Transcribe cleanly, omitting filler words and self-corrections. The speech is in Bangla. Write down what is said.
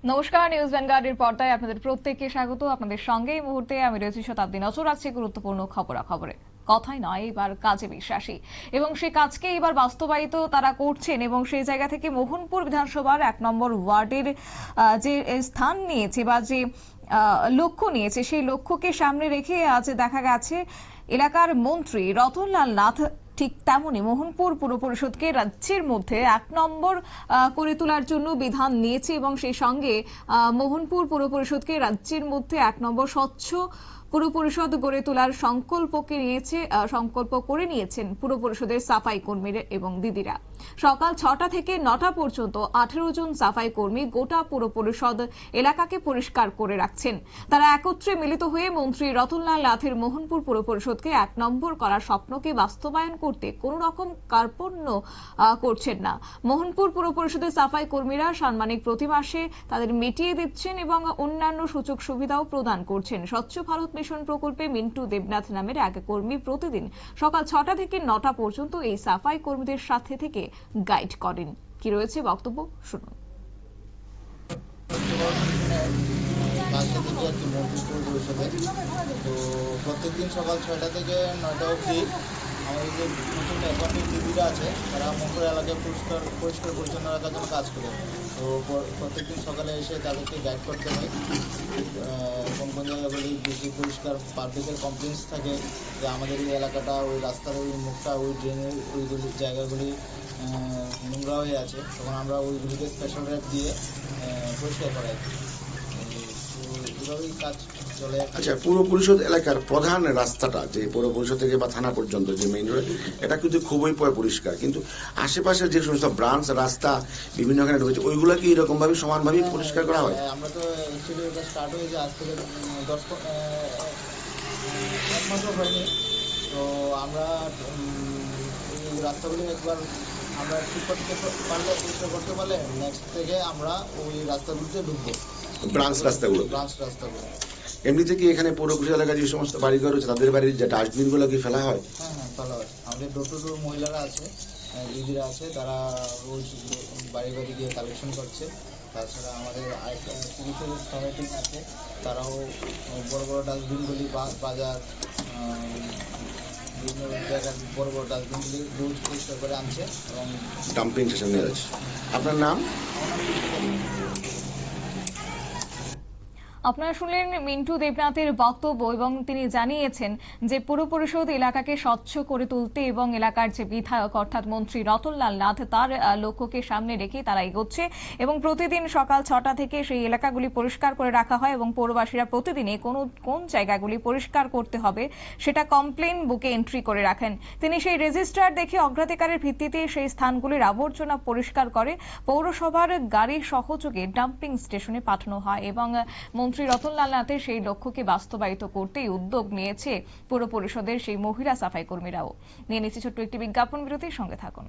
নমস্কার, নিউজ ভ্যানগার্ডের পর্দায় আপনাদের প্রত্যেককে স্বাগত। আপনাদের সঙ্গে এই মুহূর্তে আমি রয়েছি শতাব্দী। নজর রাখছি গুরুত্বপূর্ণ খবরাখবরে। কথাই নয়, এবার কাজে বিশ্বাসী এবং সেই কাজকে এবার বাস্তবায়িত তারা করছেন এবং সেই জায়গা থেকে মোহনপুর বিধানসভার 1 নম্বর ওয়ার্ডের যে স্থান নিয়েছে বা যে লক্ষ্য নিয়েছে, সেই লক্ষ্যকে সামনে রেখে আজ দেখা গেছে এলাকার মন্ত্রী রতনলাল নাথ ঠিক তেমনই মোহনপুর পুর পরিষদকে রাজ্যের মধ্যে 1 নম্বর করে তোলার জন্য বিধান নিয়েছে এবং সেই সঙ্গে মোহনপুর পুর পরিষদকে রাজ্যের মধ্যে 1 নম্বর স্বচ্ছ পুর পরিষদ গড়ে তোলার সংকল্প করে নিয়েছেন পুর পরিষদের সাফাই কর্মীরা এবং দিদিরা। সকাল 6টা থেকে 9টা পর্যন্ত 18 জন সাফাই কর্মী গোটা পুর পরিষদ এলাকাকে পরিষ্কার করে রাখছেন। তারা একত্রে মিলিত হয়ে মন্ত্রী রতনলাল নাথের মোহনপুর পুর পরিষদকে 1 নম্বর করার স্বপ্নকে বাস্তবায়ন করতে কোন রকম কার্পণ্য করছেন না। মোহনপুর পুর পরিষদের সাফাই কর্মীরা সাম্মানিক প্রতি মাসে তাদের মিটিয়ে দিচ্ছেন এবং অন্যান্য সুযোগ সুবিধাও প্রদান করছেন। স্বচ্ছ ভারত মিশন প্রকল্পে মিন্টু দেবনাথ নামের এক কর্মী প্রতিদিন সকাল 6টা থেকে 9টা পর্যন্ত এই সাফাই কর্মীদের সাথে থেকে গাইড করেন। কি রয়েছে বক্তব্য, শুনুন। তো প্রত্যেকদিন সকাল 6টা থেকে 9টা অবধি আমাদের যে নতুন অ্যাকাউন্টেন্ট দিদিরা আছে তারা মোহনপুর এলাকায় পরিষ্কার পরিচ্ছন্ন রাখার জন্য কাজ করে। তো প্রত্যেকদিন সকালে এসে তাদেরকে গাইড করতে হয় কোন কোন জায়গাগুলি বেশি পরিষ্কার পাবলিকের কমপ্লেন্স থাকে যে আমাদের এই এলাকাটা, ওই রাস্তার ওই মুখটা, ওই ড্রেনের ওইগুলি জায়গাগুলি নোংরা হয়ে আছে, তখন আমরা ওইগুলিকে স্পেশাল র্যাপ দিয়ে পরিষ্কার করাই। এভাবেই কাজ চলে। আচ্ছা, পৌর পরিষদ এলাকার প্রধান রাস্তাটা যে পৌর পরিষদ থেকে বা থানা পর্যন্ত যে মেইন রোড, এটা কিন্তু খুবই পরিষ্কার, কিন্তু আশেপাশে যে সমস্ত ব্রাঞ্চ রাস্তা বিভিন্ন এখানে রয়েছে ওইগুলো কি এরকম ভাবে সমানভাবে পরিষ্কার করা হয়? আমরা তো অ্যাকচুয়ালি এটা স্টার্ট হয়েছে আজ থেকে 1 মাসও হয়নি। তো আমরা এই রাস্তাগুলি একবার আমরা ঠিক করতে পারলে, পরিষ্কার করতে পারলে নেক্সট থেকে আমরা ওই রাস্তাগুলিতে ঢুকবো, ব্রাঞ্চ রাস্তাগুলো। এমনিতে কি এখানে পৌর পরিষদ এলাকায় যে সমস্ত বাড়িঘর রয়েছে তাদের বাড়ির যে ডাস্টবিন গুলো কি ফেলা হয়? হ্যাঁ, ফেলা হয়। আমাদের ডোর টু ডোর মহিলারা আছে, দিদিরা আছে, তারা রোজ বাড়ি বাড়ি গিয়ে কালেকশন করছে। তাছাড়া আমাদের আরেকটা পুলিশের সবাই টিম আছে, তারাও বড় বড় ডাস্টবিনগুলি বাজার বিভিন্ন জায়গার বড় বড় ডাস্টবিনগুলি রোজ পরিষ্কার করে আনছে এবং ডাম্পিং স্টেশন নিয়ে যাচ্ছে। আপনার নাম? আপনারা শুনলেন মিন্টু দেবনাথের বক্তব্য এবং তিনি জানিয়েছেন যে পুর পরিষদ এলাকাকে স্বচ্ছ করে তুলতে এবং এলাকার যে বিধায়ক অর্থাৎ মন্ত্রী রতনলাল নাথ তার লক্ষ্যকে সামনে রেখে তারা এগোচ্ছে এবং প্রতিদিন সকাল 6টা থেকে সেই এলাকাগুলি পরিষ্কার করে রাখা হয় এবং পৌরবাসীরা প্রতিদিনে কোন জায়গাগুলি পরিষ্কার করতে হবে সেটা কমপ্লেন বুকে এন্ট্রি করে রাখেন। তিনি সেই রেজিস্টার দেখে অগ্রাধিকারের ভিত্তিতে সেই স্থানগুলির আবর্জনা পরিষ্কার করে পৌরসভার গাড়ির সহযোগে ডাম্পিং স্টেশনে পাঠানো হয় এবং মন্ত্রী রতনলাল নাথের সেই লক্ষ্যকে বাস্তবায়িত করতেই উদ্যোগ নিয়েছে পুর পরিষদের সেই মহিলা সাফাই কর্মীরাও। নিয়ে নিচ্ছি ছোট্ট একটি বিজ্ঞাপন বিরতির সঙ্গে থাকুন।